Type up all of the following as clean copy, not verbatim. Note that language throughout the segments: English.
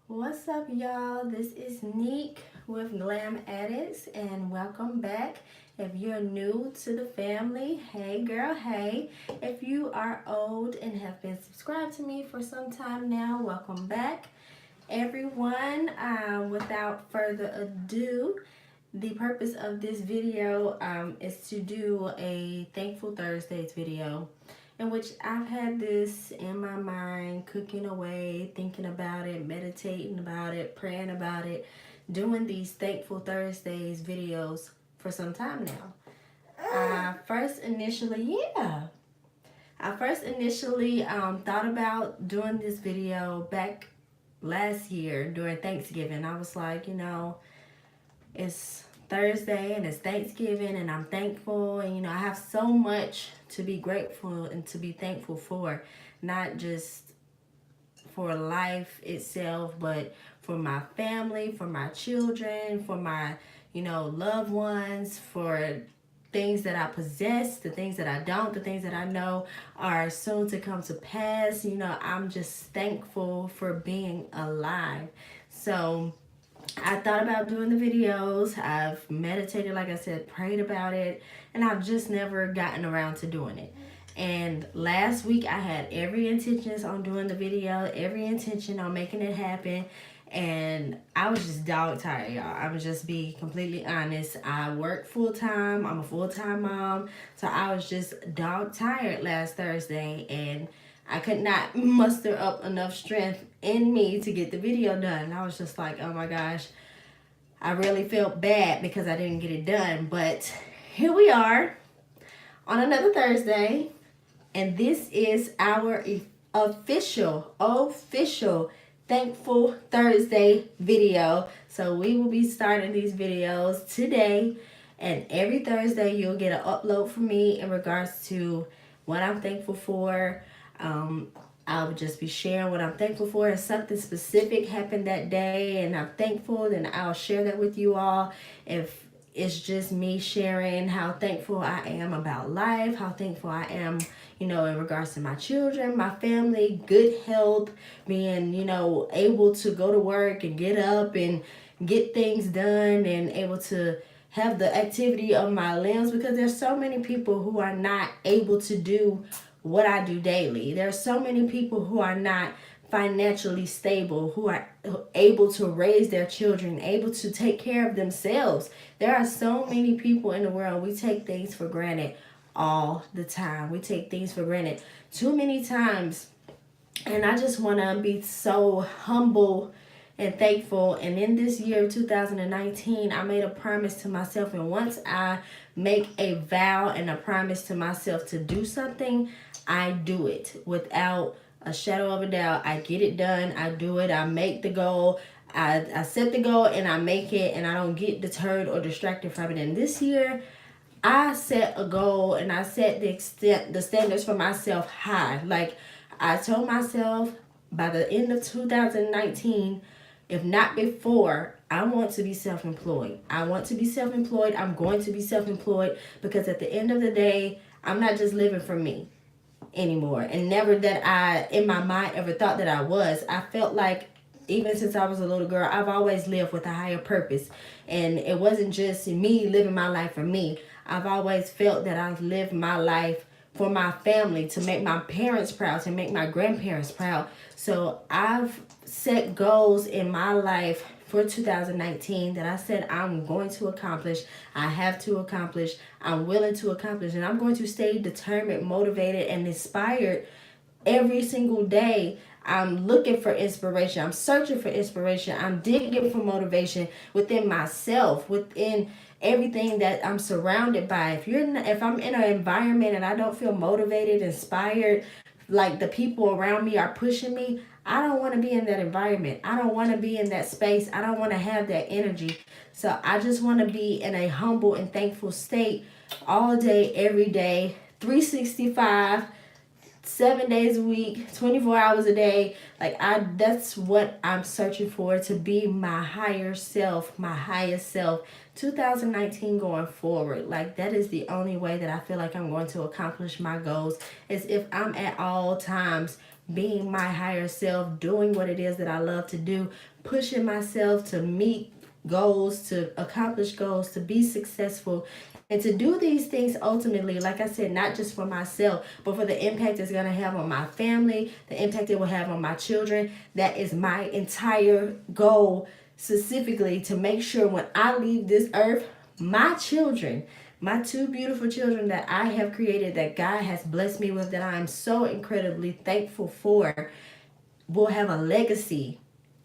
What's up, y'all? This is Neek with Glam Addicts, and welcome back. If you're new to the family, hey girl, hey. If you are old and have been subscribed to me for some time now, welcome back. Everyone, without further ado, the purpose of this video is to do a Thankful Thursdays video in which I've had this in my mind, cooking away, thinking about it, meditating about it, praying about it, doing these Thankful Thursdays videos for some time now. I first initially, thought about doing this video back last year during Thanksgiving. I was like, it's Thursday and it's Thanksgiving and I'm thankful, and I have so much to be grateful and to be thankful for, not just for life itself, but for my family, for my children, for my loved ones, for things that I possess, the things that I don't, the things that I know are soon to come to pass. I'm just thankful for being alive. So I thought about doing the videos. I've meditated, like I said, prayed about it, and I've just never gotten around to doing it. And last week I had every intentions on doing the video, every intention on making it happen. And I was just dog tired, y'all. I'm just be completely honest. I work full time. I'm a full time mom. So I was just dog tired last Thursday, and I could not muster up enough strength in me to get the video done. I was just like, oh my gosh, I really felt bad because I didn't get it done. But here we are on another Thursday, and this is our official Thankful Thursday video. So we will be starting these videos today, and every Thursday you'll get an upload from me in regards to what I'm thankful for. I'll just be sharing what I'm thankful for. If something specific happened that day and I'm thankful, then I'll share that with you all. If it's just me sharing how thankful I am about life, how thankful I am, in regards to my children, my family, good health, being, able to go to work and get up and get things done and able to have the activity of my limbs, because there's so many people who are not able to do what I do daily. There are so many people who are not financially stable, who are able to raise their children, able to take care of themselves. There are so many people in the world. We take things for granted all the time. We take things for granted too many times. And I just want to be so humble and thankful. And in this year of 2019, I made a promise to myself. And once I make a vow and a promise to myself to do something, I do it without a shadow of a doubt. I get it done. I do it. I make the goal. I set the goal and I make it, and I don't get deterred or distracted from it. And this year, I set a goal and I set the standards for myself high. Like, I told myself by the end of 2019, if not before, I want to be self-employed. I want to be self-employed. I'm going to be self-employed, because at the end of the day, I'm not just living for me anymore. And never that I, in my mind, ever thought that I was. I felt like even since I was a little girl, I've always lived with a higher purpose. And it wasn't just me living my life for me. I've always felt that I've lived my life for my family, to make my parents proud, to make my grandparents proud. So I've set goals in my life for 2019 that I said I'm going to accomplish, I have to accomplish, I'm willing to accomplish, and I'm going to stay determined, motivated, and inspired every single day. I'm looking for inspiration. I'm searching for inspiration. I'm digging for motivation within myself, within everything that I'm surrounded by. If I'm in an environment and I don't feel motivated, inspired, like the people around me are pushing me, I don't want to be in that environment. I don't want to be in that space. I don't want to have that energy. So I just want to be in a humble and thankful state all day, every day, 365, 7 days a week, 24 hours a day. That's what I'm searching for, to be my higher self, my highest self. 2019 going forward, that is the only way that I feel like I'm going to accomplish my goals, is if I'm at all times being my higher self, doing what it is that I love to do, pushing myself to meet goals, to accomplish goals, to be successful, and to do these things ultimately, like I said, not just for myself, but for the impact it's going to have on my family, the impact it will have on my children. That is my entire goal, specifically to make sure when I leave this earth, my children, my two beautiful children that I have created, that God has blessed me with, that I am so incredibly thankful for, will have a legacy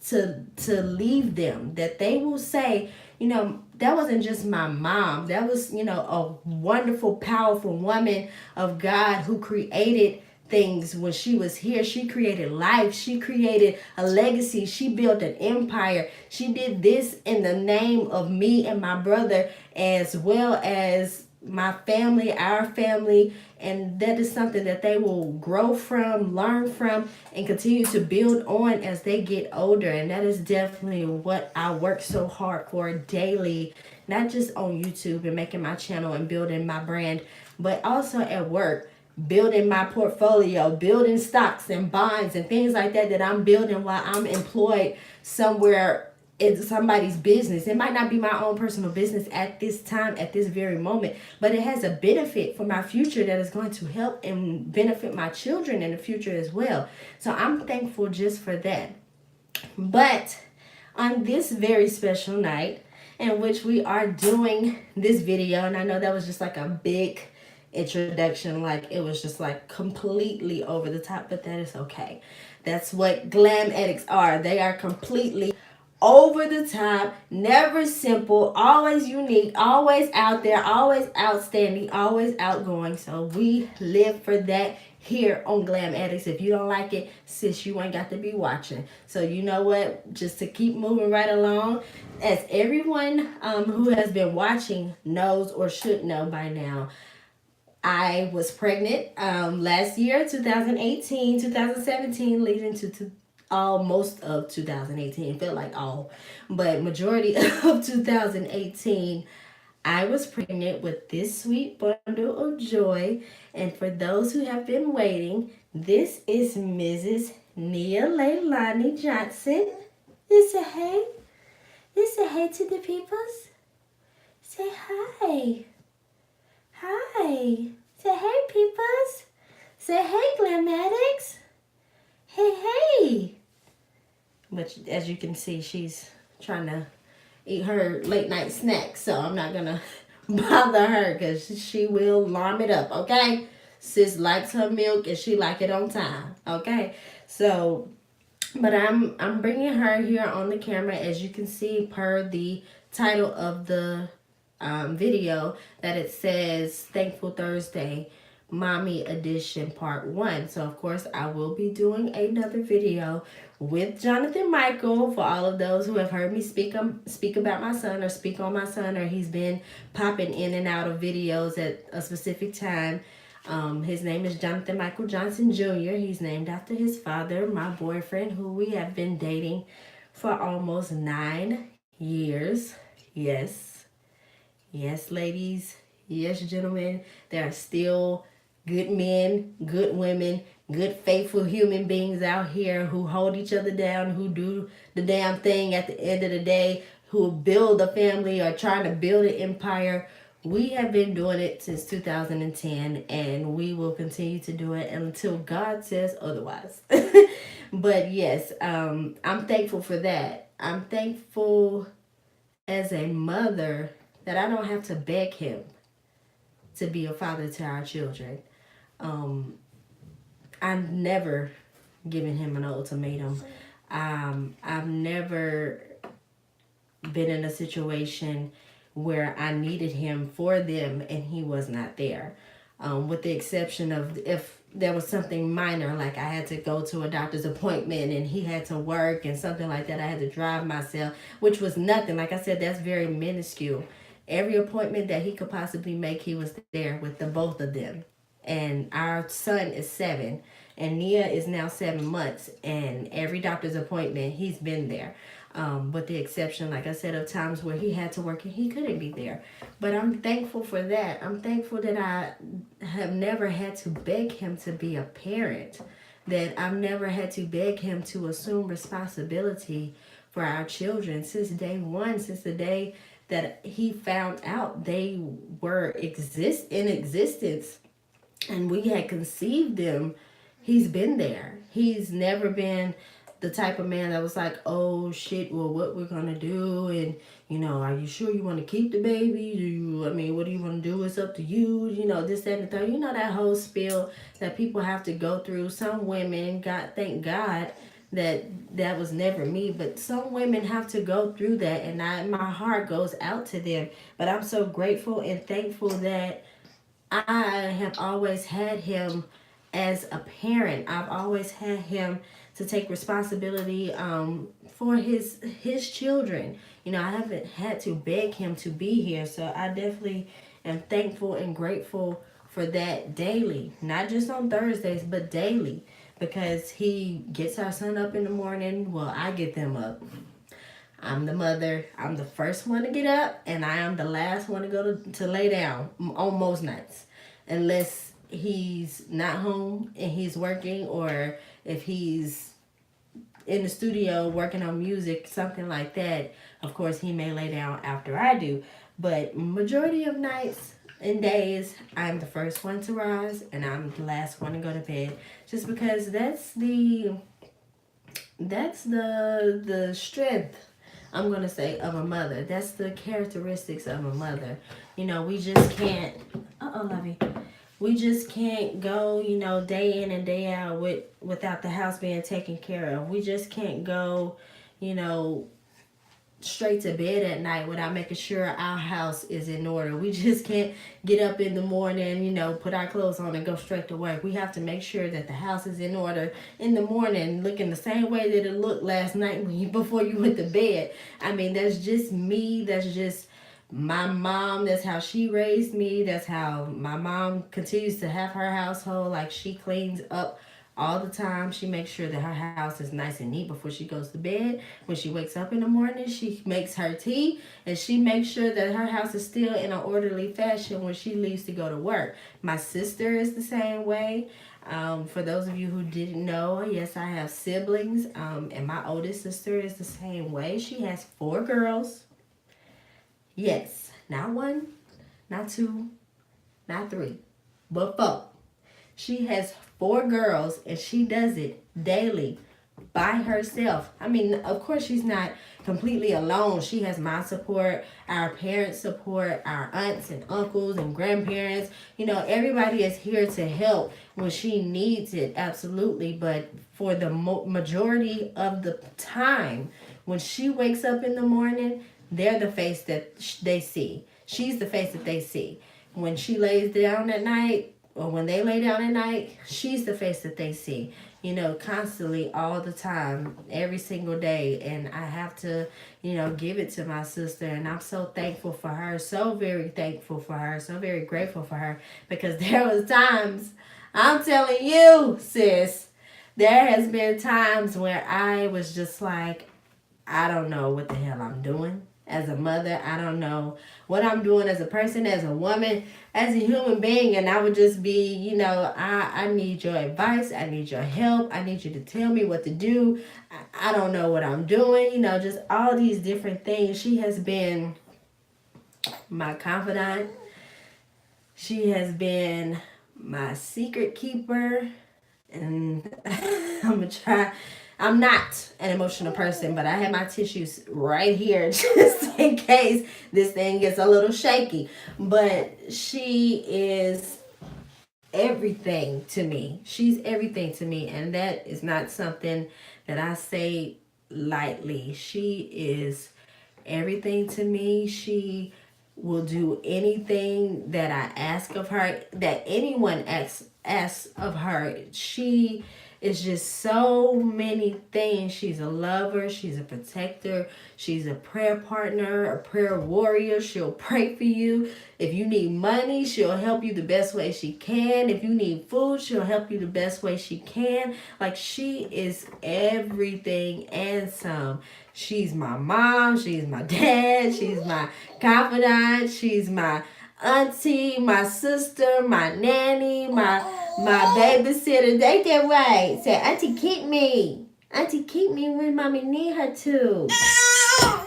to leave them, that they will say, that wasn't just my mom, that was, a wonderful, powerful woman of God who created things when she was here. She created life, she created a legacy, she built an empire, she did this in the name of me and my brother, as well as my family, our family. And that is something that they will grow from, learn from, and continue to build on as they get older. And that is definitely what I work so hard for daily, not just on YouTube and making my channel and building my brand, but also at work, building my portfolio, building stocks and bonds and things like that, that I'm building while I'm employed somewhere. It's somebody's business. It might not be my own personal business at this time, at this very moment, but it has a benefit for my future that is going to help and benefit my children in the future as well. So I'm thankful just for that. But on this very special night in which we are doing this video, and I know that was just like a big introduction, like it was just like completely over the top, but that is okay. That's what glam addicts are. They are completely over the top, never simple, always unique, always out there, always outstanding, always outgoing. So we live for that here on Glam Addicts. If you don't like it, sis, you ain't got to be watching. So you know what, just to keep moving right along, as everyone who has been watching knows or should know by now, I was pregnant last year, 2018, 2017, leading to most of 2018. Felt like all, but majority of 2018, I was pregnant with this sweet bundle of joy. And for those who have been waiting, this is Mrs. Nia Leilani Johnson. Just say hey. Just say hey to the peoples. Say hi. Hi. Say hey, peoples. Say hey, Glam Addicts. Hey, hey. But as you can see, she's trying to eat her late night snack, so I'm not gonna bother her because she will warm it up, okay? Sis likes her milk and she like it on time, okay? So, but I'm bringing her here on the camera, as you can see per the title of the video, that it says Thankful Thursday Mommy Edition Part 1. So of course I will be doing another video with Jonathan Michael. For all of those who have heard me speak about my son, or speak on my son, or he's been popping in and out of videos at a specific time. His name is Jonathan Michael Johnson Jr. He's named after his father, my boyfriend, who we have been dating for almost 9 years. Yes, ladies. Yes, gentlemen. There are still good men, good women, good faithful human beings out here who hold each other down, who do the damn thing at the end of the day, who build a family or trying to build an empire. We have been doing it since 2010, and we will continue to do it until God says otherwise. But yes, I'm thankful for that. I'm thankful as a mother that I don't have to beg him to be a father to our children. I've never given him an ultimatum. I've never been in a situation where I needed him for them and he was not there. With the exception of if there was something minor, like I had to go to a doctor's appointment and he had to work and something like that, I had to drive myself, which was nothing. Like I said, that's very minuscule. Every appointment that he could possibly make, he was there with the both of them. And our son is 7, and Nia is now 7 months, and every doctor's appointment, he's been there. With the exception, like I said, of times where he had to work and he couldn't be there. But I'm thankful for that. I'm thankful that I have never had to beg him to be a parent. that I've never had to beg him to assume responsibility for our children since day one, since the day that he found out they were in existence and we had conceived them. He's been there. He's never been the type of man that was like, oh shit, well, what we're gonna do, and are you sure you want to keep the baby? What do you want to do? It's up to you. This, that, and the third. That whole spiel that people have to go through. Some women, thank God that was never me, but some women have to go through that, and my heart goes out to them. But I'm so grateful and thankful that I have always had him as a parent. I've always had him to take responsibility for his children. I haven't had to beg him to be here, so I definitely am thankful and grateful for that daily, not just on Thursdays, but daily, because he gets our son up in the morning. Well, I get them up. I'm the mother. I'm the first one to get up, and I am the last one to go to lay down on most nights, unless he's not home and he's working, or if he's in the studio working on music, something like that. Of course, he may lay down after I do, but majority of nights and days, I'm the first one to rise, and I'm the last one to go to bed, just because that's the strength, I'm going to say, of a mother. That's the characteristics of a mother. We just can't, lovey. We just can't go, day in and day out without the house being taken care of. We just can't go, straight to bed at night without making sure our house is in order. We just can't get up in the morning, put our clothes on and go straight to work. We have to make sure that the house is in order in the morning, looking the same way that it looked last night before you went to bed. That's just me. That's just my mom. That's how she raised me. That's how my mom continues to have her household. Like, she cleans up all the time. She makes sure that her house is nice and neat before she goes to bed. When she wakes up in the morning, she makes her tea, and she makes sure that her house is still in an orderly fashion when she leaves to go to work. My sister is the same way. For those of you who didn't know, yes, I have siblings, and my oldest sister is the same way. She has 4 girls. Yes, not 1, not 2, not 3, but 4. She has 4 girls, and she does it daily by herself. Of course, she's not completely alone. She has my support, our parents' support, our aunts and uncles and grandparents. Everybody is here to help when she needs it, absolutely. But for the majority of the time, when she wakes up in the morning, they're the face that they see. She's the face that they see. When she lays down at night, or when they lay down at night, she's the face that they see, constantly, all the time, every single day. And I have to, give it to my sister. And I'm so thankful for her, so very thankful for her, so very grateful for her. Because there was times, I'm telling you, sis, there has been times where I was just like, I don't know what the hell I'm doing as a mother. I don't know what I'm doing as a person, as a woman, as a human being. And I would just be, I need your advice. I need your help. I need you to tell me what to do. I don't know what I'm doing. Just all these different things. She has been my confidant. She has been my secret keeper. And I'm going to try. I'm not an emotional person, but I have my tissues right here just in case this thing gets a little shaky. But she is everything to me. She's everything to me. And that is not something that I say lightly. She is everything to me. She will do anything that I ask of her, that anyone asks of her. She is just so many things. She's a lover. She's a protector. She's a prayer partner, a prayer warrior. She'll pray for you. If you need money, she'll help you the best way she can. If you need food, she'll help you the best way she can. Like, she is everything and some. She's my mom. She's my dad. She's my confidant. She's my auntie, my sister, my nanny, my babysitter. They get right. Say, Auntie, keep me. Auntie, keep me when mommy need her to.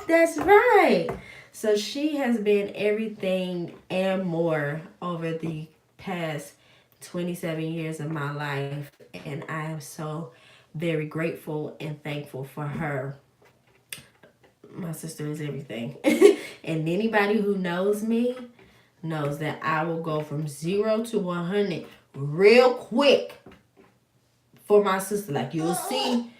That's right. So she has been everything and more over the past 27 years of my life. And I am so very grateful and thankful for her. My sister is everything. And anybody who knows me knows that I will go from 0 to 100 real quick for my sister. Like you'll see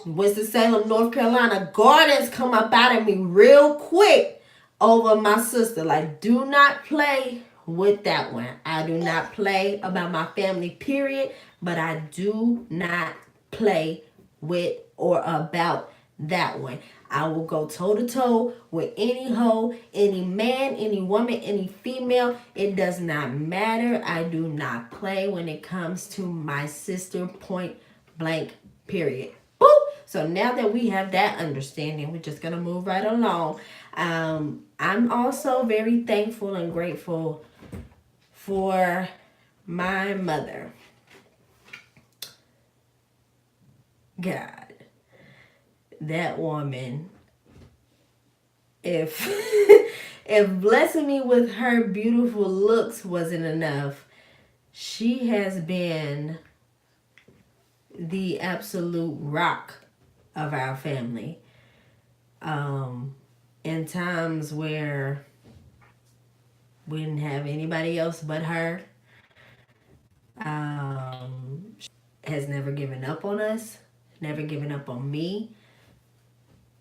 Winston-Salem, North Carolina, gardens come up out of me real quick over my sister. Like, do not play with that one. I do not play about my family, period. But I do not play with or about that one. I will go toe to toe with any hoe, any man, any woman, any female. It does not matter. I do not play when it comes to my sister, point blank, period. Boop. So now that we have that understanding, we're just going to move right along. I'm also very thankful and grateful for my mother. God, that woman, if if blessing me with her beautiful looks wasn't enough, she has been the absolute rock of our family. In times where we didn't have anybody else but her, has never given up on us, never given up on me.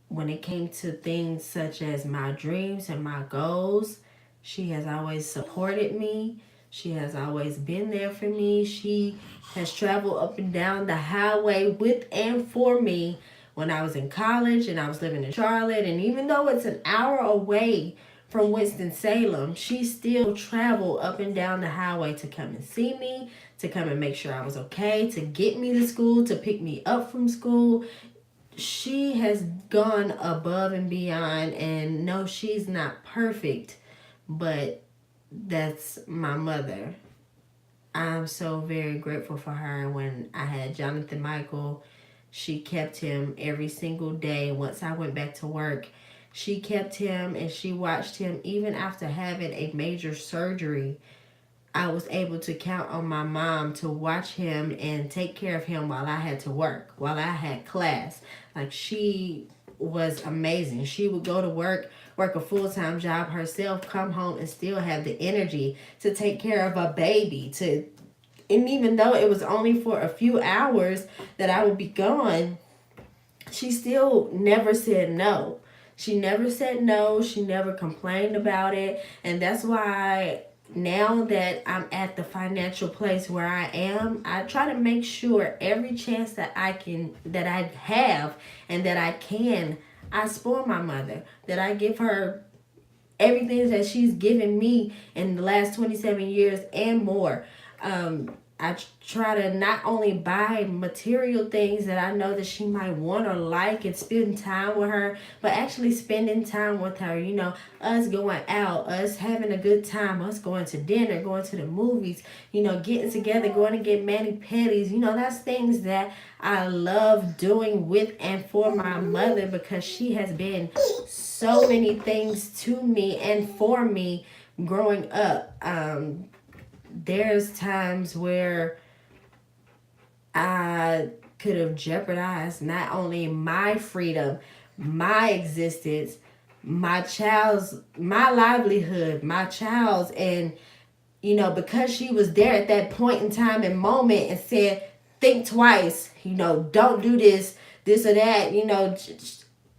When it came to things such as my dreams and my goals, she has always supported me. She has always been there for me. She has traveled up and down the highway with and for me when I was in college and I was living in Charlotte. And even though it's an hour away from Winston-Salem, she still traveled up and down the highway to come and see me, to come and make sure I was okay, to get me to school, to pick me up from school. She has gone above and beyond, and no, she's not perfect, but that's my mother. I'm so very grateful for her. When I had Jonathan Michael, she kept him every single day. Once I went back to work, she kept him and she watched him even after having a major surgery. I was able to count on my mom to watch him and take care of him while I had to work, while I had class. Like, she was amazing. She would go to work a full-time job herself, come home and still have the energy to take care of a baby. And even though it was only for a few hours that I would be gone, she still never said no. She never said no. She never complained about it. And that's why now that I'm at the financial place where I am, I try to make sure every chance that I have and that I can, I spoil my mother, that I give her everything that she's given me in the last 27 years and more. I try to not only buy material things that I know that she might want or like and spend time with her, but actually spending time with her. You know, us going out, us having a good time, us going to dinner, going to the movies, you know, getting together, going to get mani-pedis. You know, that's things that I love doing with and for my mother, because she has been so many things to me and for me growing up. There's times where I could have jeopardized not only my freedom, my existence, my livelihood, my child's, and, you know, because she was there at that point in time and moment and said, think twice, you know, don't do this or that, you know,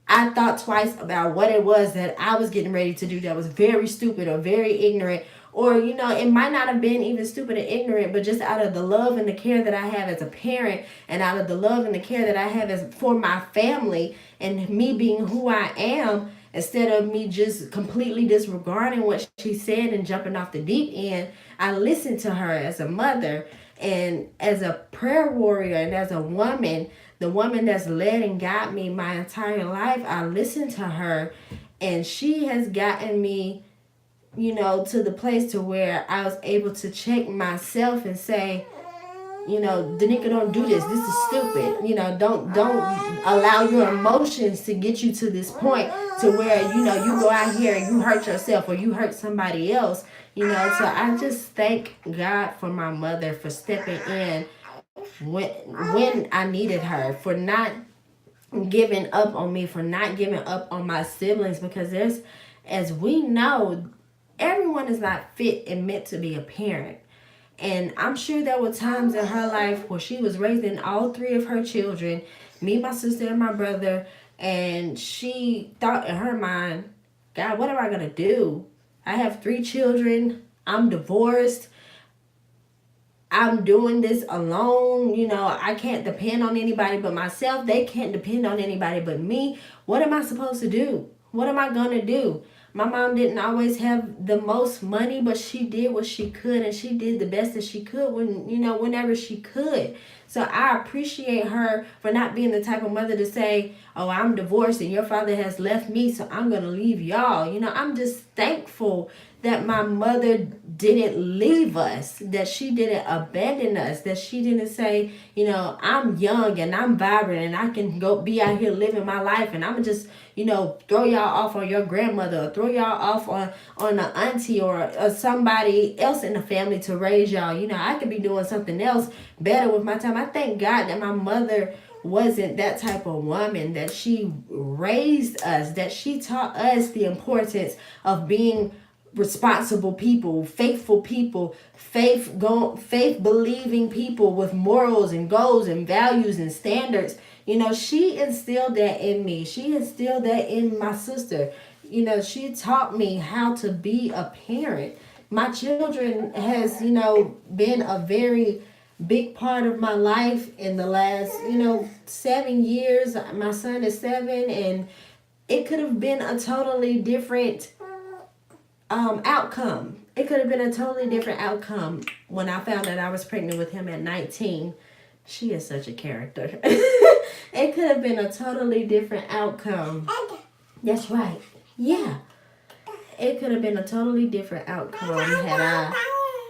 I thought twice about what it was that I was getting ready to do that was very stupid or very ignorant. Or, you know, it might not have been even stupid and ignorant, but just out of the love and the care that I have as a parent, and out of the love and the care that I have as for my family, and me being who I am, instead of me just completely disregarding what she said and jumping off the deep end, I listened to her as a mother and as a prayer warrior and as a woman, the woman that's led and guided me my entire life. I listened to her, and she has gotten me to the place to where I was able to check myself and say, Danica, don't do this. This is stupid. Don't allow your emotions to get you to this point to where, you go out here and you hurt yourself or you hurt somebody else. So I just thank God for my mother for stepping in when I needed her, for not giving up on me, for not giving up on my siblings, because as we know, everyone is not fit and meant to be a parent. And I'm sure there were times in her life where she was raising all three of her children, me, my sister, and my brother, and she thought in her mind, God, what am I going to do? I have three children. I'm divorced. I'm doing this alone. I can't depend on anybody but myself. They can't depend on anybody but me. What am I supposed to do? What am I going to do? My mom didn't always have the most money, but she did what she could, and she did the best that she could whenever she could. So I appreciate her for not being the type of mother to say, oh, I'm divorced and your father has left me, so I'm going to leave y'all. I'm just thankful that my mother didn't leave us, that she didn't abandon us, that she didn't say, I'm young and I'm vibrant and I can go be out here living my life and I'm just, throw y'all off on your grandmother or throw y'all off on an auntie or somebody else in the family to raise y'all. I could be doing something else better with my time. I thank God that my mother wasn't that type of woman, that she raised us, that she taught us the importance of being responsible people, faithful people, faith believing people with morals and goals and values and standards. She instilled that in me. She instilled that in my sister. She taught me how to be a parent. My children has, been a very big part of my life in the last, 7 years. My son is 7, and it could have been a totally different outcome. It could have been a totally different outcome when I found out I was pregnant with him at 19. She is such a character. It could have been a totally different outcome. That's right. Yeah. It could have been a totally different outcome had I,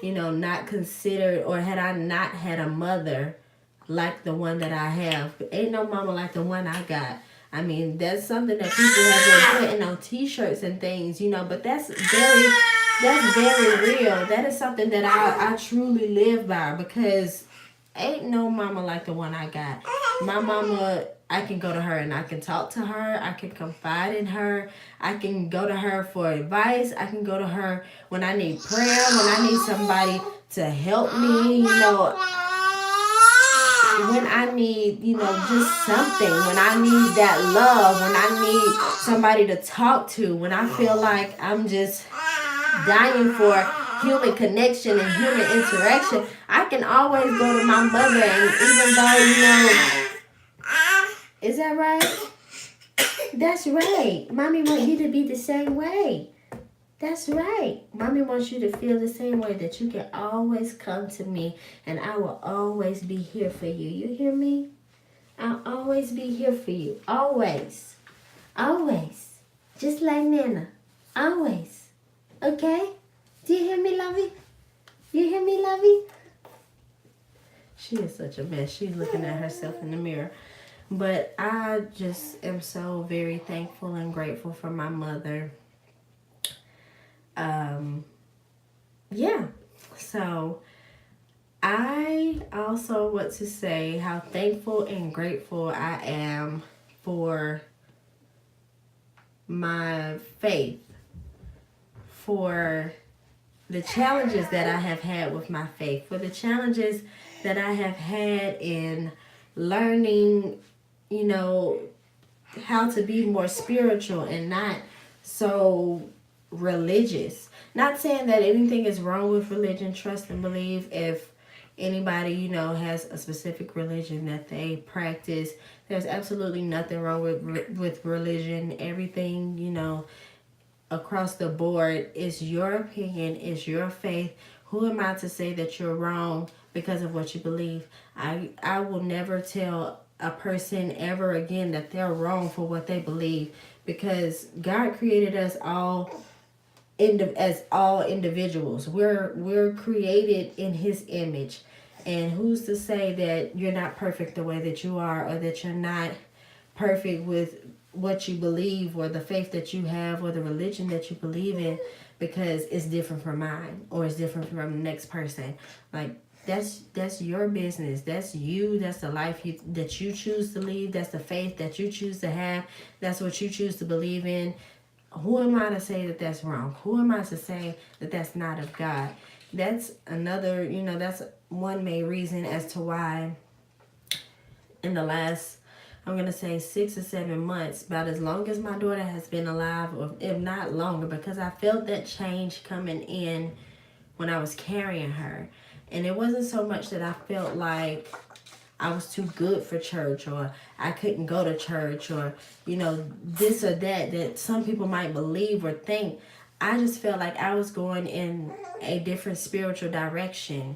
not considered, or had I not had a mother like the one that I have. Ain't no mama like the one I got. I mean, that's something that people have been putting on t-shirts and things, but that's very real. That is something that I truly live by, because ain't no mama like the one I got. My mama, I can go to her and I can talk to her. I can confide in her. I can go to her for advice. I can go to her when I need prayer, when I need somebody to help me, when I need, just something, when I need that love, when I need somebody to talk to, when I feel like I'm just dying for human connection and human interaction, I can always go to my mother. And even though, is that right? That's right. Mommy wants you to be the same way. That's right. Mommy wants you to feel the same way, that you can always come to me and I will always be here for you. You hear me? I'll always be here for you. Always. Always. Just like Nana. Always. Okay? Do you hear me, Lovey? You hear me, Lovey? She is such a mess. She's looking at herself in the mirror. But I just am so very thankful and grateful for my mother. Yeah. So I also want to say how thankful and grateful I am for my faith, for the challenges that I have had with my faith, for the challenges that I have had in learning, how to be more spiritual and not so religious. Not saying that anything is wrong with religion. Trust and believe. If anybody, has a specific religion that they practice, there's absolutely nothing wrong with religion. Everything, across the board is your opinion, is your faith. Who am I to say that you're wrong because of what you believe? I will never tell a person ever again that they're wrong for what they believe, because God created us all as all individuals. We're created in his image. And who's to say that you're not perfect the way that you are, or that you're not perfect with what you believe, or the faith that you have, or the religion that you believe in, because it's different from mine, or it's different from the next person. Like, that's your business. That's you. That's the life that you choose to live. That's the faith that you choose to have. That's what you choose to believe in. Who am I to say that that's wrong? Who am I to say that that's not of God? That's another, that's one main reason as to why in the last, I'm going to say 6 or 7 months, about as long as my daughter has been alive, or if not longer, because I felt that change coming in when I was carrying her. And it wasn't so much that I felt like I was too good for church, or I couldn't go to church, or, this or that some people might believe or think. I just felt like I was going in a different spiritual direction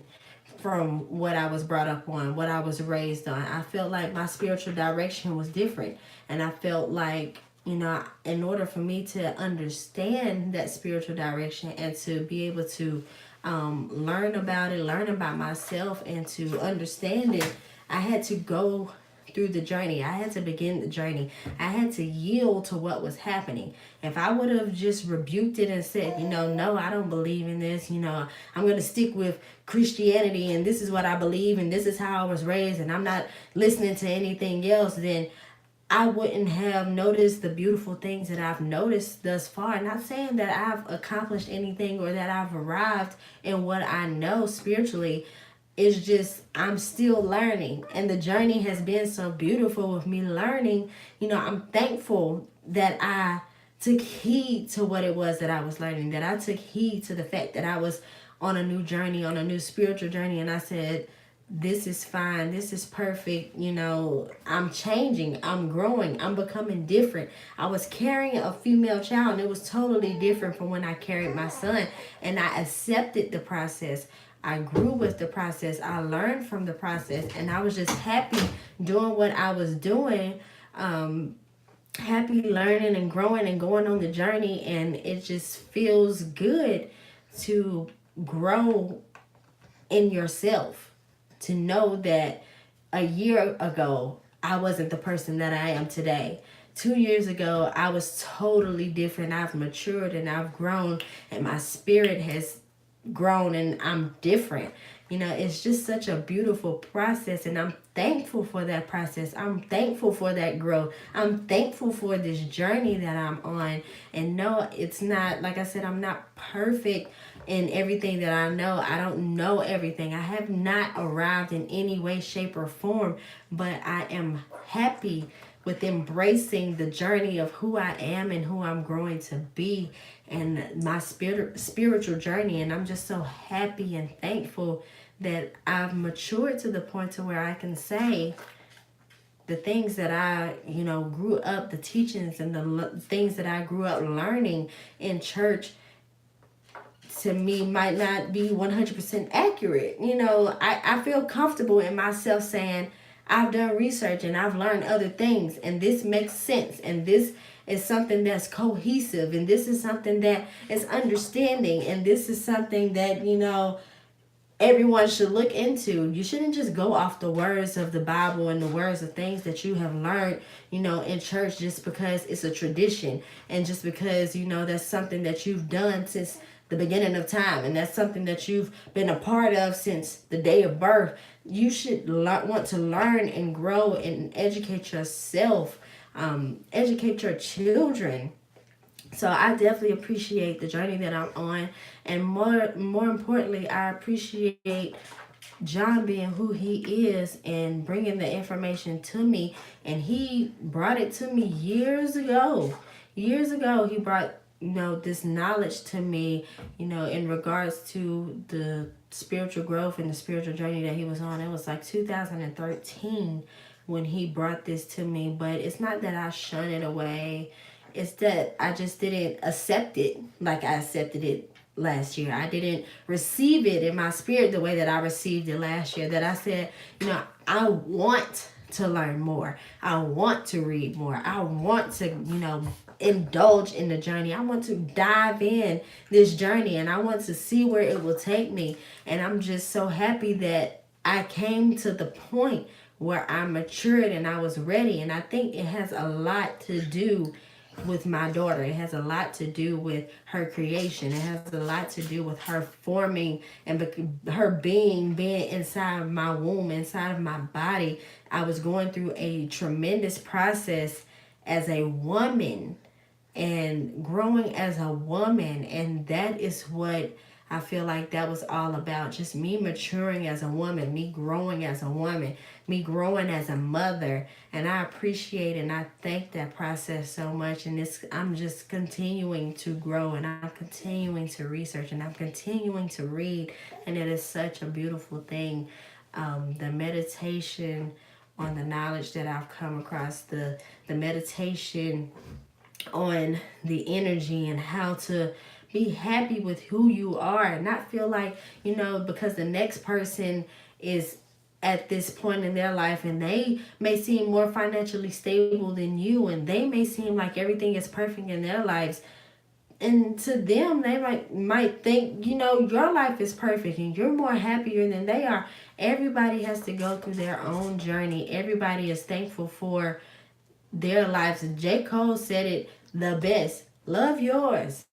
from what I was brought up on, what I was raised on. I felt like my spiritual direction was different. And I felt like, in order for me to understand that spiritual direction and to be able to learn about it, learn about myself, and to understand it, I had to go through the journey. I had to begin the journey. I had to yield to what was happening. If I would have just rebuked it and said, no, I don't believe in this, I'm going to stick with Christianity, and this is what I believe, and this is how I was raised, and I'm not listening to anything else, then I wouldn't have noticed the beautiful things that I've noticed thus far. Not saying that I've accomplished anything or that I've arrived in what I know spiritually. It's just I'm still learning, and the journey has been so beautiful with me learning. I'm thankful that I took heed to what it was that I was learning, that I took heed to the fact that I was on a new journey, on a new spiritual journey, and I said, this is fine, this is perfect. I'm changing, I'm growing, I'm becoming different. I was carrying a female child, and it was totally different from when I carried my son, and I accepted the process. I grew with the process. I learned from the process, and I was just happy doing what I was doing, happy learning and growing and going on the journey. And it just feels good to grow in yourself, to know that a year ago I wasn't the person that I am today. 2 years ago I was totally different. I've matured and I've grown, and my spirit has grown, and I'm different. It's just such a beautiful process, and I'm thankful for that process. I'm thankful for that growth. I'm thankful for this journey that I'm on. And no, it's not, like I said, I'm not perfect in everything that I know. I don't know everything. I have not arrived in any way, shape, or form, but I am happy with embracing the journey of who I am and who I'm growing to be, and my spiritual journey. And I'm just so happy and thankful that I've matured to the point to where I can say the things that I, grew up, the teachings and the things that I grew up learning in church, to me might not be 100% accurate. I feel comfortable in myself saying, I've done research and I've learned other things, and this makes sense, and this is something that's cohesive, and this is something that is understanding, and this is something that, everyone should look into. You shouldn't just go off the words of the Bible and the words of things that you have learned, in church, just because it's a tradition, and just because, that's something that you've done since the beginning of time, and that's something that you've been a part of since the day of birth. You should want to learn and grow and educate yourself, educate your children. So I definitely appreciate the journey that I'm on, and more importantly, I appreciate John being who he is and bringing the information to me. And he brought it to me years ago. Years ago, he brought this knowledge to me, in regards to the spiritual growth and the spiritual journey that he was on. It was like 2013 when he brought this to me. But it's not that I shun it away. It's that I just didn't accept it like I accepted it last year. I didn't receive it in my spirit the way that I received it last year. That I said, I want to learn more. I want to read more. I want to, indulge in the journey. I want to dive in this journey and I want to see where it will take me. And I'm just so happy that I came to the point where I matured and I was ready. And I think it has a lot to do with my daughter. It has a lot to do with her creation. It has a lot to do with her forming and her being inside of my womb, inside of my body. I was going through a tremendous process as a woman and growing as a woman, and that is what I feel like that was all about. Just me maturing as a woman, me growing as a woman, me growing as a mother. And I appreciate and I thank that process so much. And I'm just continuing to grow and I'm continuing to research and I'm continuing to read. And it is such a beautiful thing. The meditation on the knowledge that I've come across, the meditation on the energy and how to be happy with who you are and not feel like, because the next person is at this point in their life and they may seem more financially stable than you and they may seem like everything is perfect in their lives. And to them, they might think, your life is perfect and you're more happier than they are. Everybody has to go through their own journey. Everybody is thankful for their lives. J. Cole said it the best. Love yours.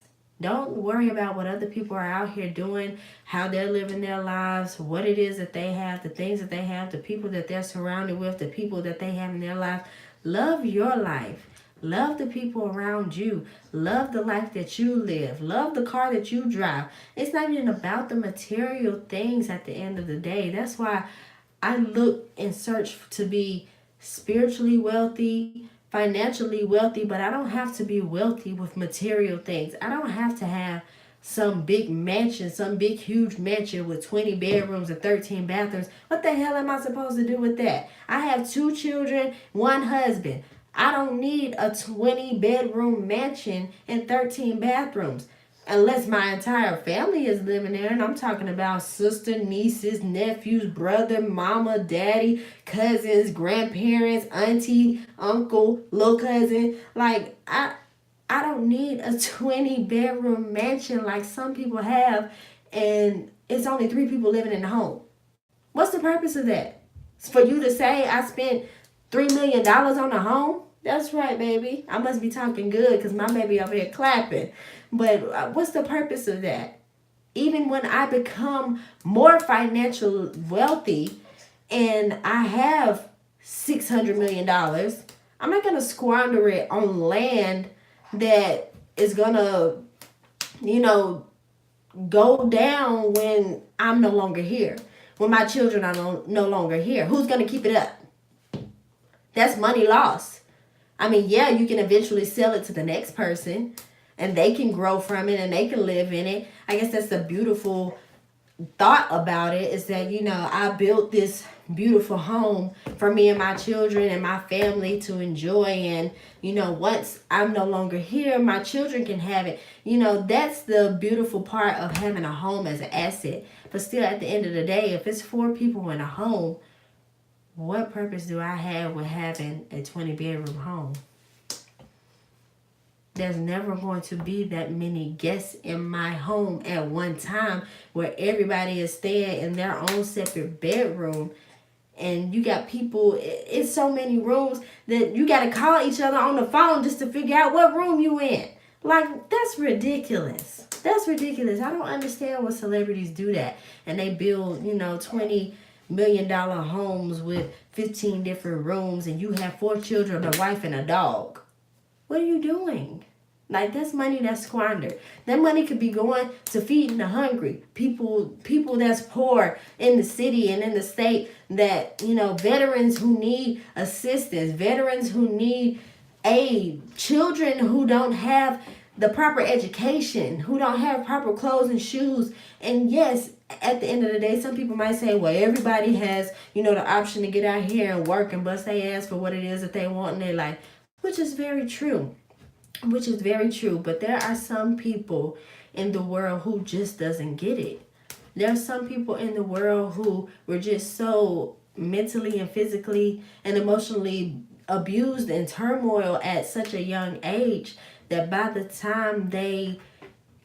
Don't worry about what other people are out here doing, how they're living their lives, what it is that they have, the things that they have, the people that they're surrounded with, the people that they have in their life. Love your life. Love the people around you. Love the life that you live. Love the car that you drive. It's not even about the material things at the end of the day. That's why I look and search to be spiritually wealthy, financially wealthy, but I don't have to be wealthy with material things. I don't have to have some big mansion, some big huge mansion with 20 bedrooms and 13 bathrooms. What the hell am I supposed to do with that? I have 2 children, 1 husband. I don't need a 20 bedroom mansion and 13 bathrooms. Unless my entire family is living there, and I'm talking about sister, nieces, nephews, brother, mama, daddy, cousins, grandparents, auntie, uncle, little cousin. Like, I don't need a 20 bedroom mansion like some people have, and it's only 3 people living in the home. What's the purpose of that? It's for you to say I spent $3 million on a home? That's right, baby. I must be talking good because my baby over here clapping. But what's the purpose of that? Even when I become more financially wealthy and I have $600 million, I'm not going to squander it on land that is going to, go down when I'm no longer here. When my children are no longer here. Who's going to keep it up? That's money lost. I mean, yeah, you can eventually sell it to the next person and they can grow from it and they can live in it. I guess that's the beautiful thought about it is that, I built this beautiful home for me and my children and my family to enjoy. And, once I'm no longer here, my children can have it. That's the beautiful part of having a home as an asset. But still, at the end of the day, if it's 4 people in a home, what purpose do I have with having a 20 bedroom home? There's never going to be that many guests in my home at one time where everybody is staying in their own separate bedroom. And you got people, it's so many rooms that you got to call each other on the phone just to figure out what room you in. Like, that's ridiculous. That's ridiculous. I don't understand why celebrities do that. And they build, $20 million homes with 15 different rooms and you have 4 children, a wife, and a dog. What are you doing? Like, that's money that's squandered. That money could be going to feeding the hungry. People that's poor in the city and in the state that, veterans who need assistance, veterans who need aid, children who don't have the proper education, who don't have proper clothes and shoes. And yes, at the end of the day, some people might say, well, everybody has, the option to get out here and work and bust their ass for what it is that they want in their life, which is very true. But there are some people in the world who just doesn't get it. There are some people in the world who were just so mentally and physically and emotionally abused and turmoil at such a young age that by the time they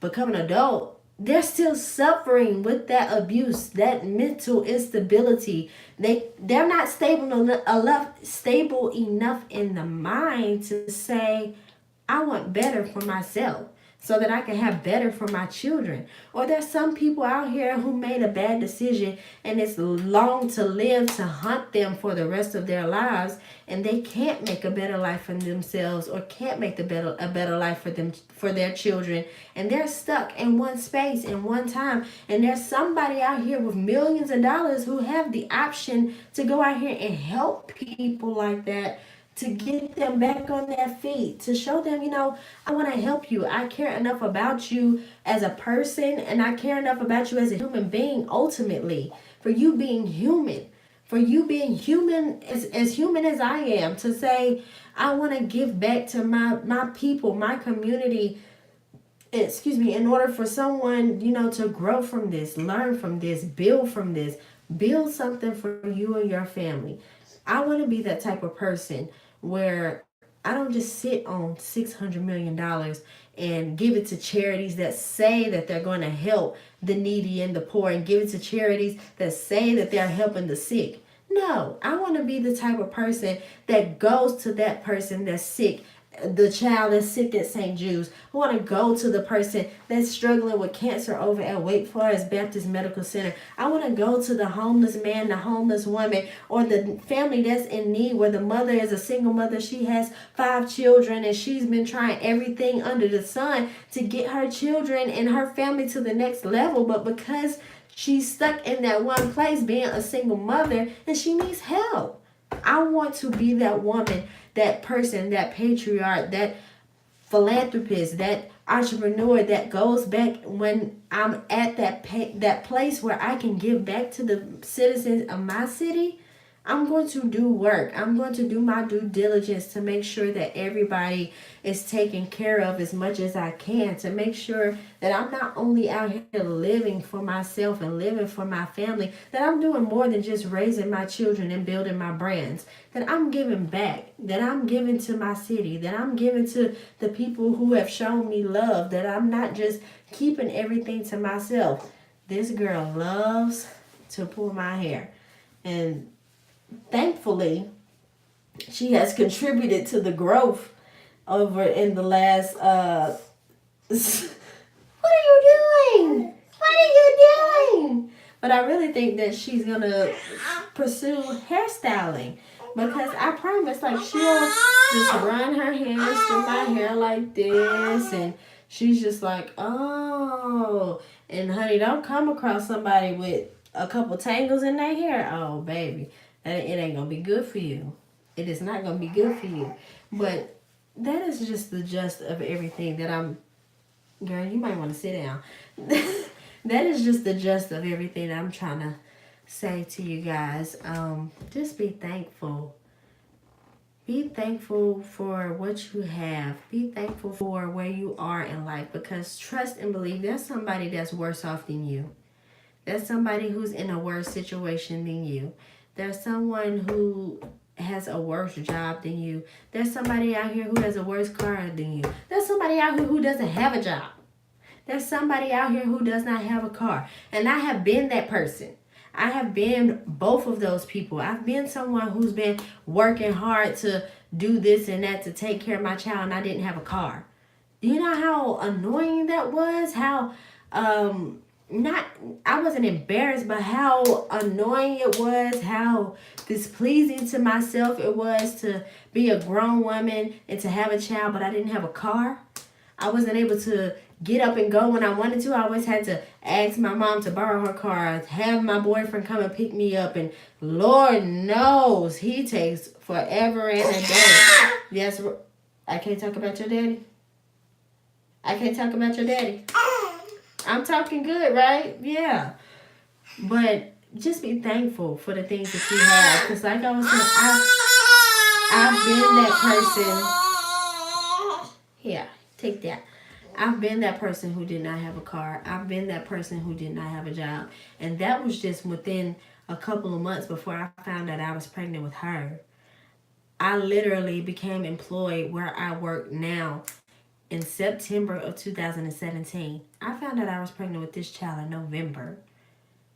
become an adult, they're still suffering with that abuse, that mental instability. They're not stable enough in the mind to say, I want better for myself so that I can have better for my children. Or there's some people out here who made a bad decision and it's long to live to haunt them for the rest of their lives, and they can't make a better life for themselves or can't make a better life for them, for their children, and they're stuck in one space in one time. And there's somebody out here with millions of dollars who have the option to go out here and help people like that, to get them back on their feet, to show them, I want to help you. I care enough about you as a person, and I care enough about you as a human being, ultimately, for you being human. For you being human, as human as I am, to say, I want to give back to my people, my community, in order for someone, to grow from this, learn from this, build from this, build something for you and your family. I want to be that type of person where I don't just sit on $600 million and give it to charities that say that they're going to help the needy and the poor, and give it to charities that say that they're helping the sick. No, I want to be the type of person that goes to that person that's sick, the child that's sick at St. Jude's. I want to go to the person that's struggling with cancer over at Wake Forest Baptist Medical Center. I want to go to the homeless man, the homeless woman, or the family that's in need, where the mother is a single mother. She has 5 children and she's been trying everything under the sun to get her children and her family to the next level, but because she's stuck in that one place being a single mother, and she needs help. I want to be that woman, that person, that patriarch, that philanthropist, that entrepreneur that goes back when I'm at that place where I can give back to the citizens of my city. I'm going to do work. I'm going to do my due diligence to make sure that everybody is taken care of as much as I can, to make sure that I'm not only out here living for myself and living for my family, that I'm doing more than just raising my children and building my brands, that I'm giving back, that I'm giving to my city, that I'm giving to the people who have shown me love, that I'm not just keeping everything to myself. This girl loves to pull my hair, and thankfully, she has contributed to the growth over in the last, what are you doing? What are you doing? But I really think that she's going to pursue hairstyling, because I promise, like, she'll just run her hands through my hair like this, and she's just like, oh, and honey, don't come across somebody with a couple tangles in their hair. Oh, baby. It ain't going to be good for you. It is not going to be good for you. But that is just the gist of everything that I'm... Girl, you might want to sit down. That is just the gist of everything that I'm trying to say to you guys. Just be thankful. Be thankful for what you have. Be thankful for where you are in life. Because trust and believe there's somebody that's worse off than you. There's somebody who's in a worse situation than you. There's someone who has a worse job than you. There's somebody out here who has a worse car than you. There's somebody out here who doesn't have a job. There's somebody out here who does not have a car. And I have been that person. I have been both of those people. I've been someone who's been working hard to do this and that to take care of my child, and I didn't have a car. Do you know how annoying that was? How, I wasn't embarrassed, but how annoying it was, how displeasing to myself it was to be a grown woman and to have a child, but I didn't have a car. I wasn't able to get up and go when I wanted to. I always had to ask my mom to borrow her car, have my boyfriend come and pick me up, and Lord knows he takes forever and a day. Yes, I can't talk about your daddy. I can't talk about your daddy. I'm talking good, right? Yeah. But just be thankful for the things that you have. Because like I was saying, I've been that person. Here, take that. I've been that person who did not have a car. I've been that person who did not have a job. And that was just within a couple of months before I found out I was pregnant with her. I literally became employed where I work now in September of 2017. I found out I was pregnant with this child in November.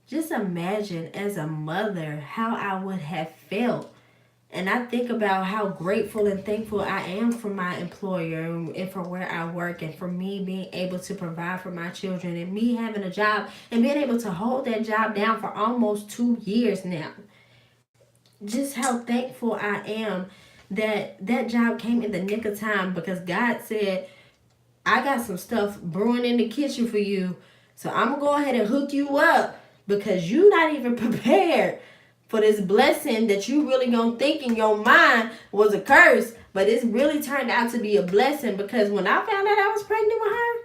Just imagine as a mother how I would have felt. And I think about how grateful and thankful I am for my employer and for where I work and for me being able to provide for my children and me having a job and being able to hold that job down for almost 2 years now. Just how thankful I am that that job came in the nick of time because God said, I got some stuff brewing in the kitchen for you. So I'm going to go ahead and hook you up because you're not even prepared for this blessing that you really going to think in your mind was a curse. But it's really turned out to be a blessing because when I found out I was pregnant with her,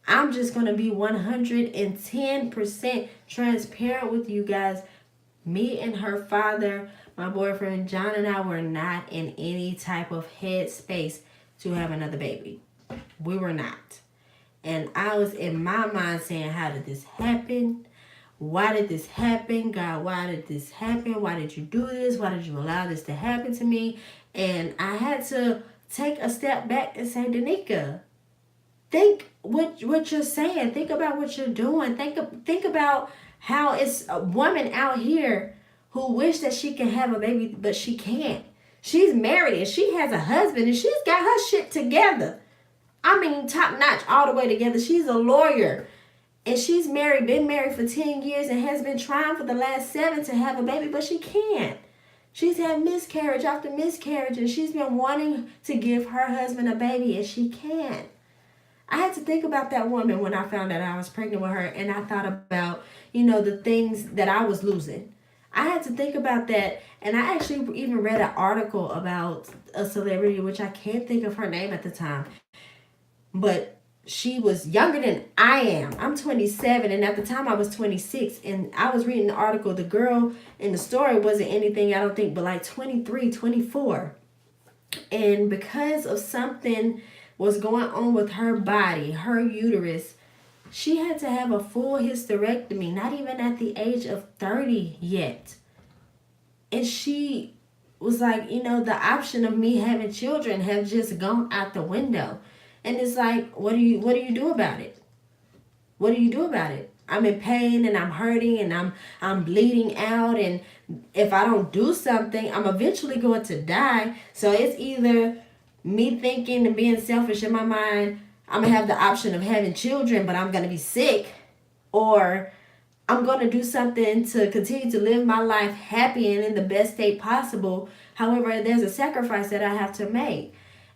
I'm just going to be 110% transparent with you guys. Me and her father, my boyfriend John, and I were not in any type of headspace to have another baby. We were not. And I was in my mind saying, how did this happen? Why did this happen? God, why did this happen? Why did you do this? Why did you allow this to happen to me? And I had to take a step back and say, Danica, think what you're saying. Think about what you're doing. Think about how it's a woman out here who wish that she can have a baby, but she can't. She's married and she has a husband and she's got her shit together. I mean, top notch all the way together. She's a lawyer. And she's married, been married for 10 years and has been trying for the last 7 to have a baby, but she can't. She's had miscarriage after miscarriage and she's been wanting to give her husband a baby and she can't. I had to think about that woman when I found out I was pregnant with her, and I thought about, the things that I was losing. I had to think about that, and I actually even read an article about a celebrity, which I can't think of her name at the time, but she was younger than I am. I'm 27, and at the time I was 26, and I was reading the article. The girl in the story wasn't anything, I don't think, but like 23, 24. And because of something was going on with her body, her uterus, she had to have a full hysterectomy, not even at the age of 30 yet. And she was like, the option of me having children have just gone out the window. And it's like, what do you do about it? What do you do about it? I'm in pain and I'm hurting and I'm bleeding out, and if I don't do something, I'm eventually going to die. So it's either me thinking and being selfish in my mind, I'm going to have the option of having children, but I'm going to be sick, or I'm going to do something to continue to live my life happy and in the best state possible. However, there's a sacrifice that I have to make.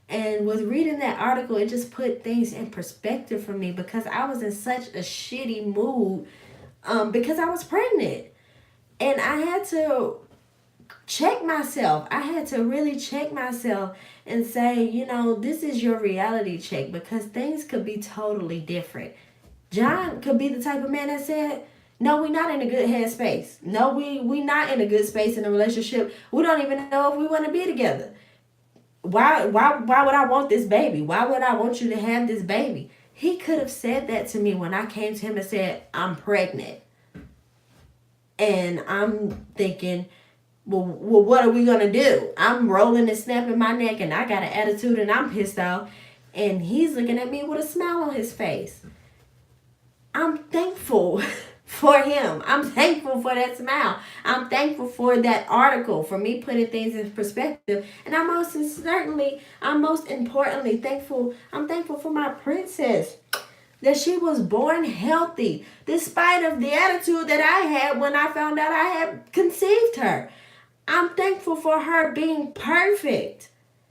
And with reading that article, it just put things in perspective for me because I was in such a shitty mood because I was pregnant. And I had to check myself. I had to really check myself and say, this is your reality check because things could be totally different. John could be the type of man that said, no, we're not in a good headspace. No, we not in a good space in a relationship. We don't even know if we want to be together. Why would I want this baby? Why would I want you to have this baby? He could have said that to me when I came to him and said, I'm pregnant. And I'm thinking, well, what are we going to do? I'm rolling and snapping my neck and I got an attitude and I'm pissed off. And he's looking at me with a smile on his face. I'm thankful for him. I'm thankful for that smile. I'm thankful for that article, for me putting things in perspective. And I'm most importantly thankful. I'm thankful for my princess, that she was born healthy, despite of the attitude that I had when I found out I had conceived her. I'm thankful for her being perfect.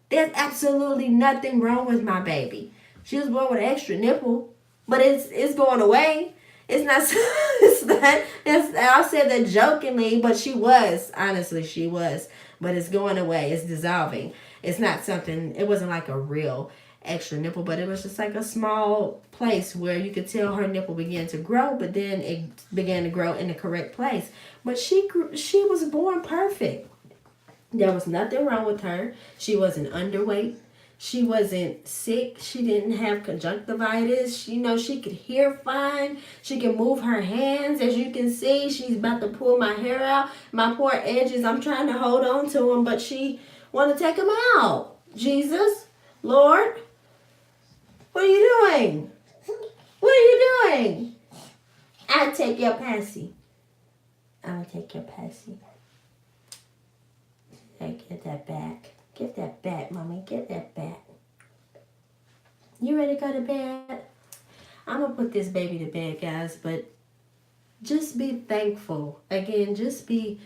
There's absolutely nothing wrong with my baby. She was born with an extra nipple, but it's going away. It's not, I said that jokingly, but honestly, she was. But it's going away. It's dissolving. It's not something, it wasn't like a real extra nipple, but it was just like a small place where you could tell her nipple began to grow, but then it began to grow in the correct place. But she was born perfect. There was nothing wrong with her. She wasn't underweight. She wasn't sick. She didn't have conjunctivitis. She could hear fine. She can move her hands. As you can see, she's about to pull my hair out. My poor edges, I'm trying to hold on to them, but she want to take them out. Jesus, Lord, what are you doing? What are you doing? I take your passy. I'm going to take your passy. Hey, get that back. Give that back, Mommy. Get that back. You ready to go to bed? I'm going to put this baby to bed, guys, but just be thankful. Again, just be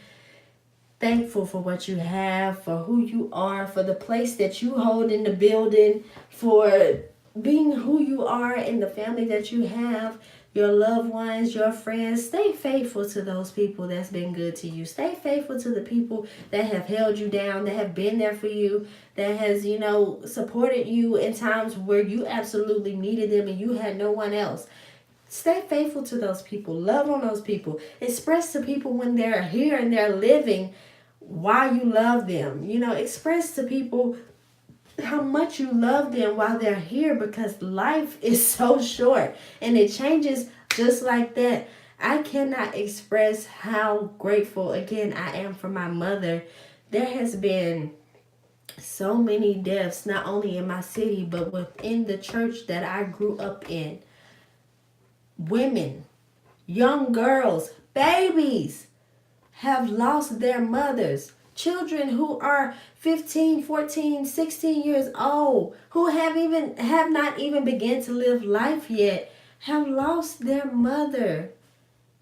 thankful for what you have, for who you are, for the place that you hold in the building, for being who you are in the family that you have, your loved ones, your friends. Stay faithful to those people that's been good to you. Stay faithful to the people that have held you down, that have been there for you, that has, supported you in times where you absolutely needed them and you had no one else. Stay faithful to those people. Love on those people. Express to people when they're here and they're living why you love them. Express to people how much you love them while they're here, because life is so short and it changes just like that. I cannot express how grateful, again, I am for my mother. There has been so many deaths, not only in my city, but within the church that I grew up in. Women, young girls, babies have lost their mothers. Children who are 15, 14, 16 years old, who have not even begun to live life yet, have lost their mother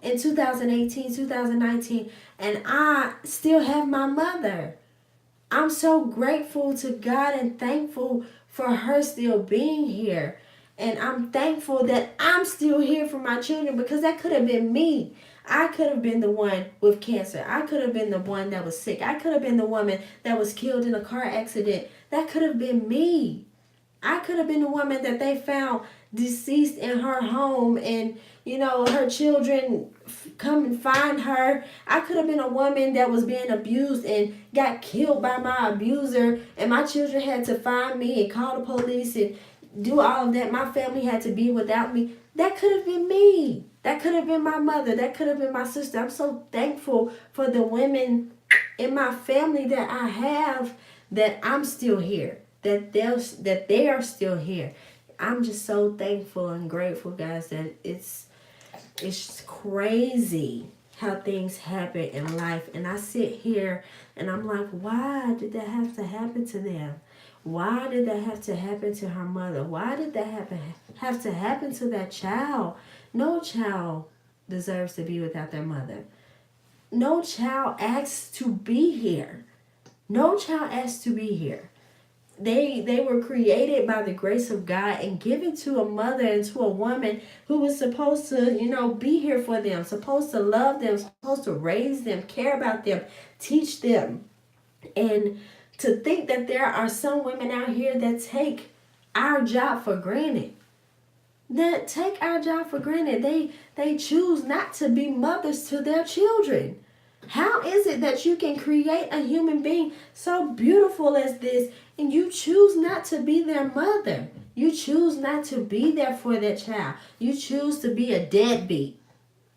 in 2018, 2019, and I still have my mother. I'm so grateful to God and thankful for her still being here. And I'm thankful that I'm still here for my children, because that could have been me. I could have been the one with cancer. I could have been the one that was sick. I could have been the woman that was killed in a car accident. That could have been me. I could have been the woman that they found deceased in her home, and her children come and find her. I could have been a woman that was being abused and got killed by my abuser, and my children had to find me and call the police and do all of that. My family had to be without me. That could have been me. That could have been my mother. That could have been my sister. I'm so thankful for the women in my family that I have, that I'm still here, that they are still here. I'm just so thankful and grateful, guys, that it's crazy how things happen in life. And I sit here and I'm like, why did that have to happen to them? Why did that have to happen to her mother? Why did that have to happen to that child? No child deserves to be without their mother. No child asks to be here. No child asks to be here. They were created by the grace of God and given to a mother and to a woman who was supposed to, be here for them, supposed to love them, supposed to raise them, care about them, teach them. And to think that there are some women out here that take our job for granted. That take our job for granted. They choose not to be mothers to their children. How is it that you can create a human being so beautiful as this and you choose not to be their mother? You choose not to be there for that child. You choose to be a deadbeat.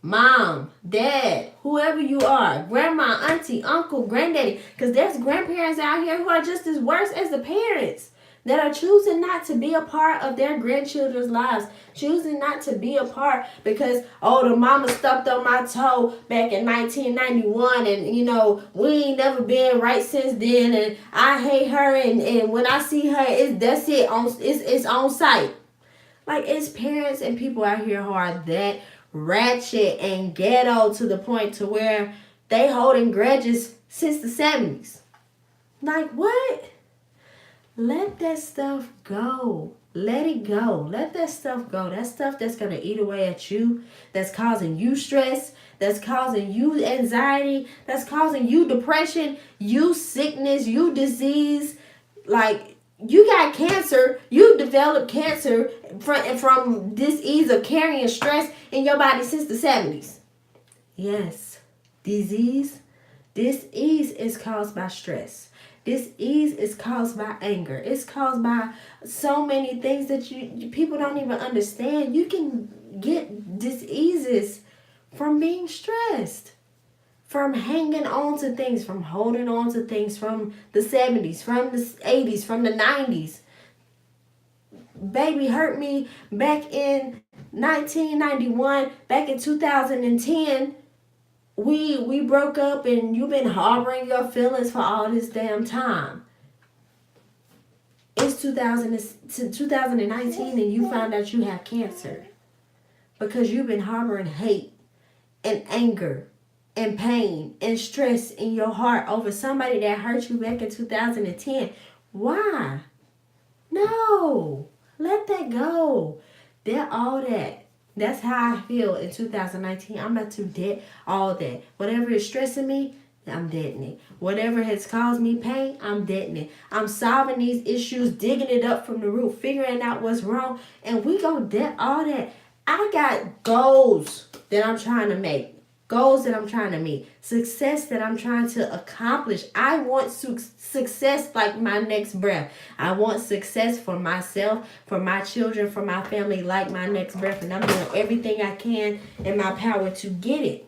Mom, dad, whoever you are, grandma, auntie, uncle, granddaddy, because there's grandparents out here who are just as worse as the parents that are choosing not to be a part of their grandchildren's lives, choosing not to be a part because, the mama stepped on my toe back in 1991 and, we ain't never been right since then and I hate her and when I see her, it's on sight. Like, it's parents and people out here who are that ratchet and ghetto to the point to where they holding grudges since the 70s. Like, what? Let that stuff go. Let it go. Let that stuff go. That stuff that's going to eat away at you, that's causing you stress, that's causing you anxiety, that's causing you depression, you sickness, you disease. Like, you got cancer, you developed cancer from disease of carrying stress in your body since the 70s. Yes, disease is caused by stress. Dis-ease is caused by anger. It's caused by so many things that people don't even understand. You can get diseases from being stressed, from hanging on to things, from holding on to things from the 70s, from the 80s, from the 90s. Baby hurt me back in 1991, back in 2010. We broke up and you've been harboring your feelings for all this damn time. It's 2019 and you found out you have cancer because you've been harboring hate and anger and pain and stress in your heart over somebody that hurt you back in 2010. Why? No. Let that go. Dead all that. That's how I feel in 2019. I'm about to dead all that. Whatever is stressing me, I'm deading it. Whatever has caused me pain, I'm deading it. I'm solving these issues, digging it up from the root, figuring out what's wrong, and we gonna dead all that. I got goals that I'm trying to make. Goals that I'm trying to meet, success that I'm trying to accomplish. I want success like my next breath. I want success for myself, for my children, for my family like my next breath. And I'm doing everything I can in my power to get it.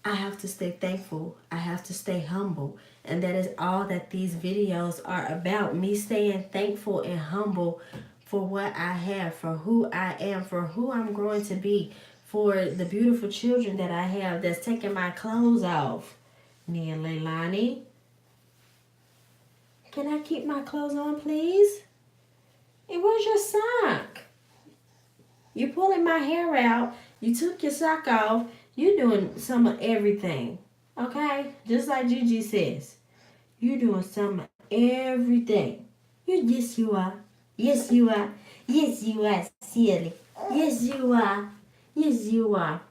I have to stay thankful. I have to stay humble. And that is all that these videos are about. Me staying thankful and humble for what I have, for who I am, for who I'm growing to be, for the beautiful children that I have that's taking my clothes off. Nia Leilani, can I keep my clothes on, please? And where's your sock? You're pulling my hair out. You took your sock off. You're doing some of everything. Okay? Just like Gigi says. You're doing some of everything. Yes, you are. Yes, you are. Yes, you are, silly. Yes, you are. Yes, you are.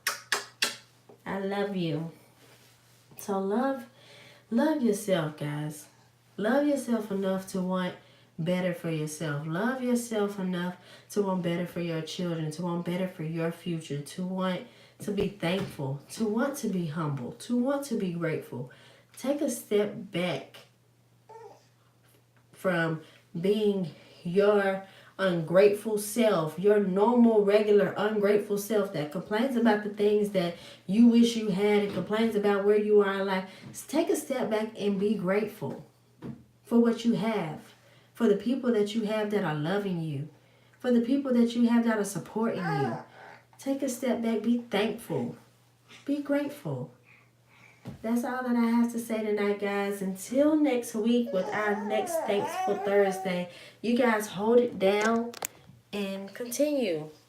I love you. So love yourself, guys. Love yourself enough to want better for yourself. Love yourself enough to want better for your children, to want better for your future, to want to be thankful, to want to be humble, to want to be grateful. Take a step back from being your ungrateful self, your normal, regular, ungrateful self that complains about the things that you wish you had and complains about where you are in life. Take a step back and be grateful for what you have, for the people that you have that are loving you, for the people that you have that are supporting you. Take a step back, be thankful, be grateful. That's all that I have to say tonight, guys. Until next week with our next Thankful Thursday, you guys hold it down and continue.